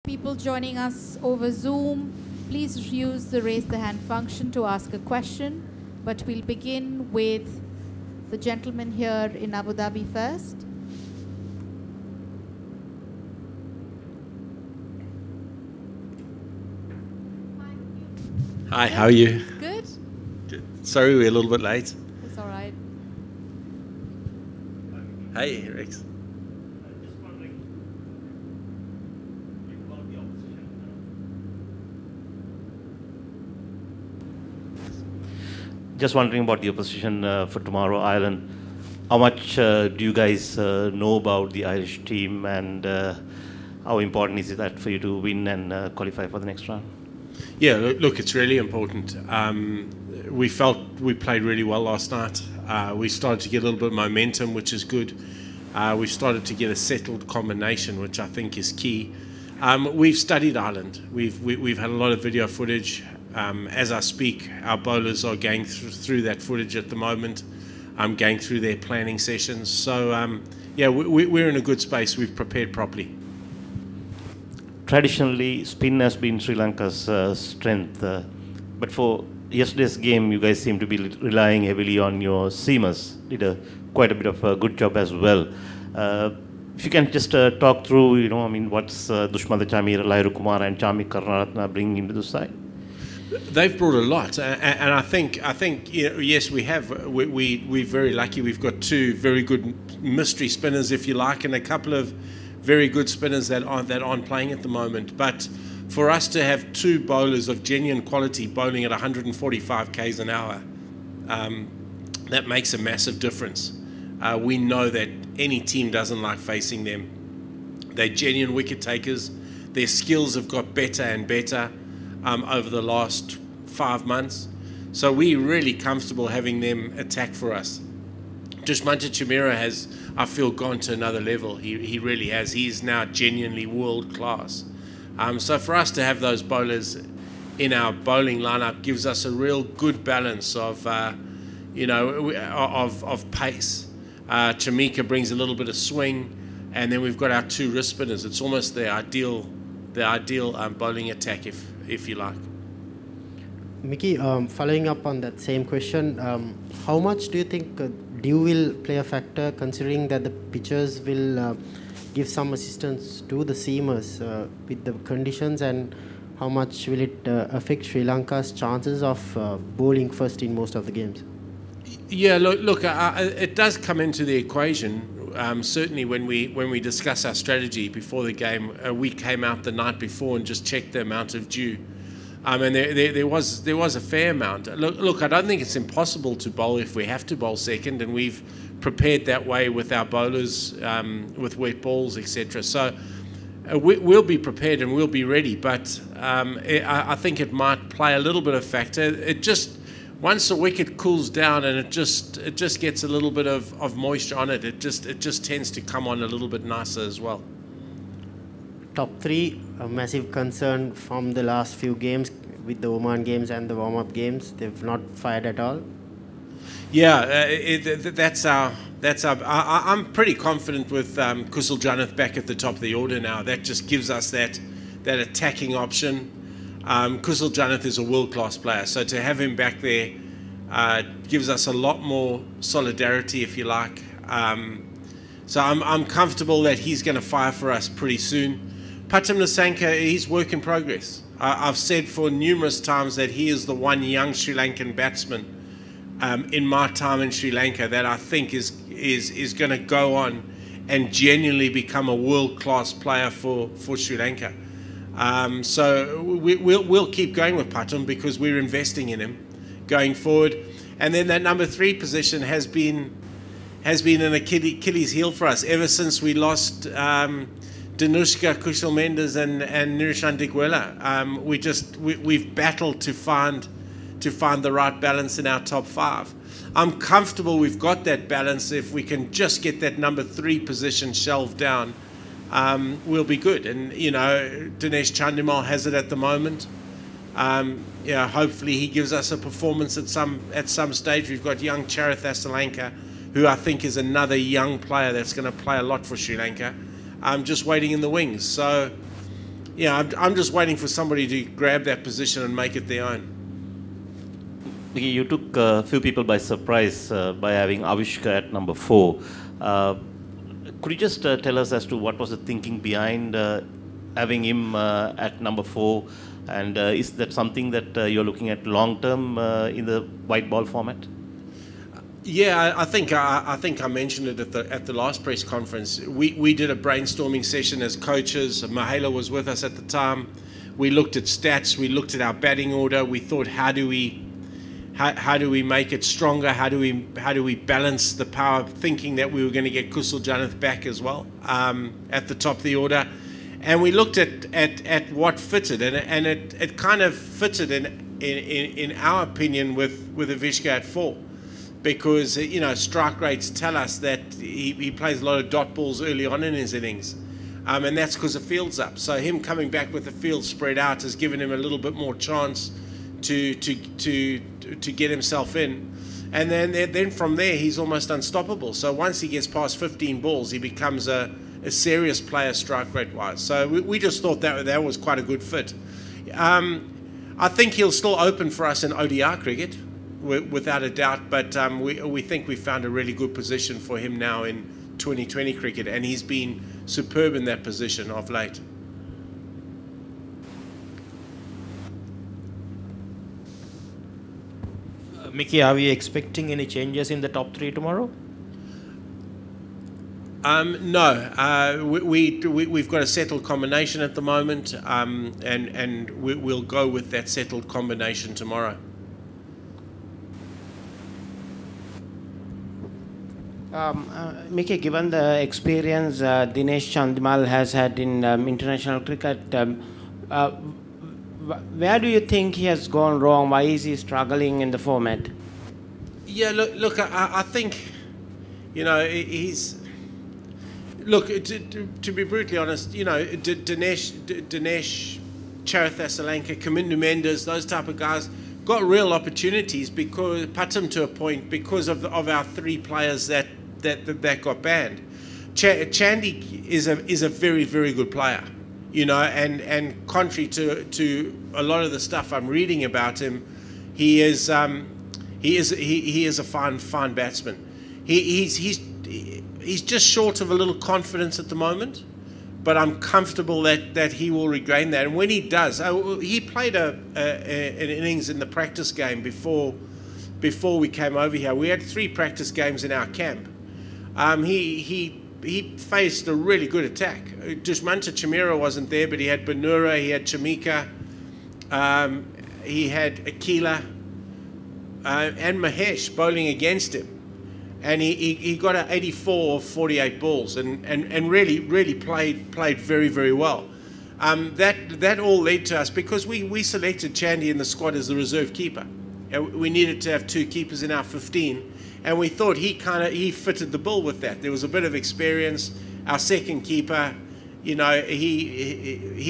People joining us over Zoom, please use the raise the hand function to ask a question. But we'll begin with the gentleman here in Abu Dhabi first. Hi, how are you? Good? Sorry we're a little bit late. It's all right. Hey, Rex. Just wondering about the opposition for tomorrow, Ireland. How much do you guys know about the Irish team, and how important is that for you to win and qualify for the next round? Yeah, look, it's really important. We felt we played really well last night. We started to get a little bit of momentum, which is good. We started to get a settled combination, which I think is key. We've studied Ireland. We've had a lot of video footage. As I speak, our bowlers are going through that footage at the moment. I'm going through their planning sessions. So, yeah, we're in a good space. We've prepared properly. Traditionally, spin has been Sri Lanka's strength. But for yesterday's game, you guys seem to be relying heavily on your seamers. Did quite a bit of a good job as well. If you can just talk through, what's Dushmantha Chameera, Lahiru Kumar and Chamik Karunaratne bringing into the side? They've brought a lot, and I think yes, we have. We're very lucky. We've got two very good mystery spinners, if you like, and a couple of very good spinners that aren't playing at the moment. But for us to have two bowlers of genuine quality bowling at 145 k's an hour, that makes a massive difference. We know that any team doesn't like facing them. They're genuine wicket takers. Their skills have got better and better over the last 5 months. So we're really comfortable having them attack for us. Dushmantha Chameera has, I feel, gone to another level. He really has. He's now genuinely world class. So for us to have those bowlers in our bowling lineup gives us a real good balance of pace. Chamika brings a little bit of swing, and then we've got our two wrist spinners. It's almost the ideal bowling attack, if you like. Mickey, following up on that same question, how much do you think dew will play a factor, considering that the pitchers will give some assistance to the seamers with the conditions, and how much will it affect Sri Lanka's chances of bowling first in most of the games? Yeah, look, it does come into the equation. Certainly, when we discuss our strategy before the game, we came out the night before and just checked the amount of dew, and there was a fair amount. Look, I don't think it's impossible to bowl if we have to bowl second, and we've prepared that way with our bowlers, with wet balls, etc. So we'll be prepared and we'll be ready. But I think it might play a little bit of factor. It just, once the wicket cools down and it just gets a little bit of moisture on it, it just tends to come on a little bit nicer as well. Top three, a massive concern from the last few games with the Oman games and the warm-up games. They've not fired at all. Yeah, that's our. I'm pretty confident with Kusal Janeth back at the top of the order now. That just gives us that attacking option. Kusal Janeth is a world-class player, so to have him back there gives us a lot more solidarity, if you like. So I'm comfortable that he's going to fire for us pretty soon. Pathum Nissanka, he's work in progress. I've said for numerous times that he is the one young Sri Lankan batsman in my time in Sri Lanka that I think is going to go on and genuinely become a world-class player for Sri Lanka. So we'll keep going with Pathum because we're investing in him going forward. And then that number 3 position has been an Achilles heel for us ever since we lost Danushka, Kushal Mendes and Nirishant Diguela. We've battled to find the right balance in our top 5. I'm comfortable we've got that balance. If we can just get that number 3 position shelved down, we'll be good. And Dinesh Chandimal has it at the moment. Hopefully he gives us a performance at some stage. We've got young Charith Asalanka, who I think is another young player that's going to play a lot for Sri Lanka. I'm just waiting in the wings. So I'm just waiting for somebody to grab that position and make it their own. You took a few people by surprise by having Avishka at number 4. Could you just tell us as to what was the thinking behind having him at number 4? And is that something that you're looking at long term in the white ball format? Yeah, I think I mentioned it at the last press conference. We did a brainstorming session as coaches. Mahela was with us at the time. We looked at stats. We looked at our batting order. We thought, how do we make it stronger? How do we balance the power? Thinking that we were going to get Kusal Janath back as well at the top of the order, and we looked at what fitted, and it kind of fitted in our opinion with Avishka at 4. Because, strike rates tell us that he plays a lot of dot balls early on in his innings. And that's because the field's up. So him coming back with the field spread out has given him a little bit more chance to get himself in. And then from there, he's almost unstoppable. So once he gets past 15 balls, he becomes a serious player strike rate-wise. So we just thought that was quite a good fit. I think he'll still open for us in ODI cricket, without a doubt, but we think we found a really good position for him now in 2020 cricket, and he's been superb in that position of late. Mickey, are we expecting any changes in the top 3 tomorrow? No, we've got a settled combination at the moment, and we'll go with that settled combination tomorrow. Mickey, given the experience Dinesh Chandimal has had in international cricket, where do you think he has gone wrong? Why is he struggling in the format? Yeah, look, I think, he's... Look, to be brutally honest, Dinesh, Charith Asalanka, Kamindu Mendes, those type of guys got real opportunities because, Patam to a point, because of our 3 players that got banned. Chandy is a very, very good player, and contrary to a lot of the stuff I'm reading about him, he is a fine batsman. He's just short of a little confidence at the moment, but I'm comfortable that he will regain that. And when he does, he played an innings in the practice game before we came over here. We had 3 practice games in our camp. He faced a really good attack. Dushmanta Chamira wasn't there, but he had Banura, he had Chamika, he had Akila, and Mahesh bowling against him. And he got an 84 of 48 balls and really played very, very well. That all led to us, because we selected Chandy in the squad as the reserve keeper. We needed to have 2 keepers in our 15, and we thought he fitted the bill with that. There was a bit of experience. Our second keeper, he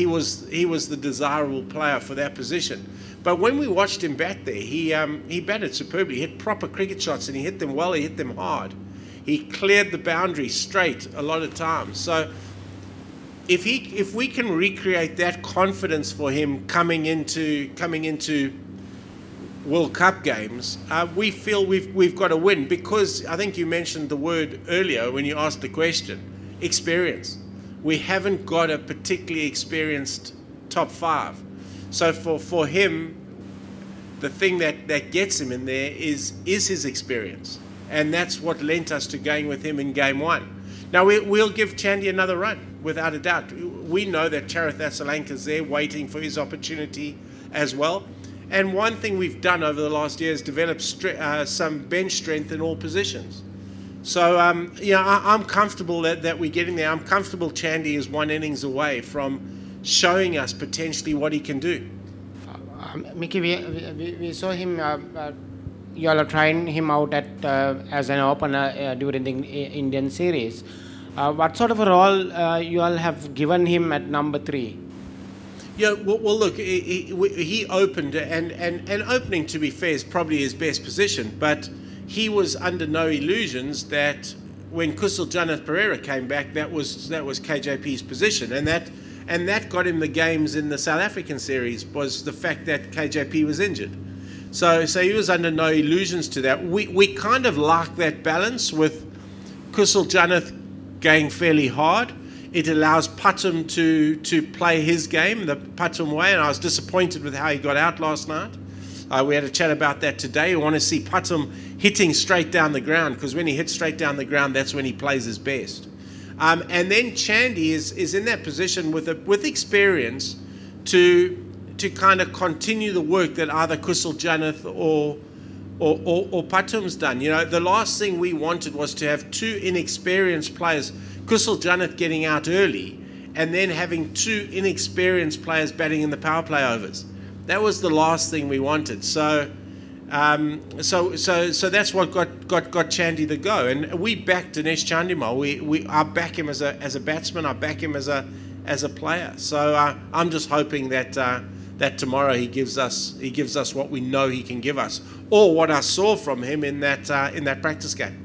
was the desirable player for that position. But when we watched him bat there, he batted superbly. He hit proper cricket shots, and he hit them well. He hit them hard. He cleared the boundary straight a lot of times. So if we can recreate that confidence for him coming into World Cup games, we feel we've got to win, because I think you mentioned the word earlier when you asked the question, experience. We haven't got a particularly experienced top 5. So for him, the thing that gets him in there is his experience. And that's what lent us to going with him in game 1. Now, we'll give Chandy another run, without a doubt. We know that Charith Asalanka's there waiting for his opportunity as well. And one thing we've done over the last year is develop some bench strength in all positions. So, I'm comfortable that we're getting there. I'm comfortable Chandy is 1 innings away from showing us potentially what he can do. Mickey, we saw him, you all are trying him out as an opener during the Indian series. What sort of a role you all have given him at number 3? Yeah, well look, he opened, and opening, to be fair, is probably his best position, but he was under no illusions that when Kusal Janath Pereira came back, that was KJP's position, and And that got him the games in the South African series, was the fact that KJP was injured. So he was under no illusions to that. We kind of like that balance with Kusal Janeth going fairly hard. It allows Patum to play his game the Patum way, and I was disappointed with how he got out last night. We had a chat about that today. We want to see Patum hitting straight down the ground, because when he hits straight down the ground, that's when he plays his best. And then Chandy is in that position with experience to kind of continue the work that either Kusal Janeth or Patum's done. You know, the last thing we wanted was to have two inexperienced players, Kusal Janeth getting out early, and then having two inexperienced players batting in the power play overs. That was the last thing we wanted. So that's what got Chandy the go. And we back Dinesh Chandimal. I back him as a batsman. I back him as a player. So I'm just hoping that tomorrow he gives us what we know he can give us, or what I saw from him in that practice game.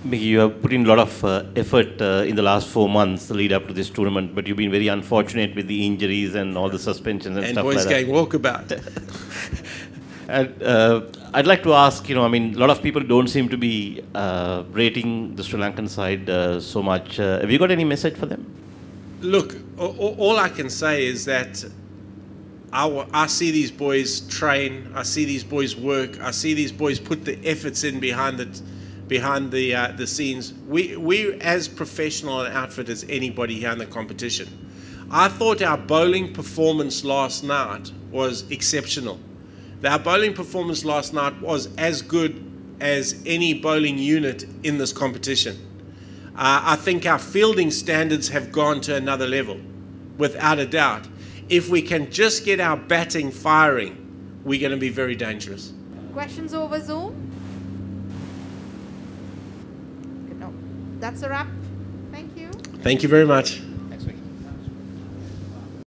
Mickey, you have put in a lot of effort in the last 4 months, the lead up to this tournament, but you've been very unfortunate with the injuries and all the suspensions and stuff like that. And boys going walkabout. And I'd like to ask, a lot of people don't seem to be rating the Sri Lankan side so much. Have you got any message for them? Look, all I can say is that I see these boys train, I see these boys work, I see these boys put the efforts in behind the scenes. We're as professional an outfit as anybody here in the competition. I thought our bowling performance last night was exceptional. Our bowling performance last night was as good as any bowling unit in this competition. I think our fielding standards have gone to another level, without a doubt. If we can just get our batting firing, we're going to be very dangerous. Questions over Zoom? No. That's a wrap. Thank you. Thank you very much.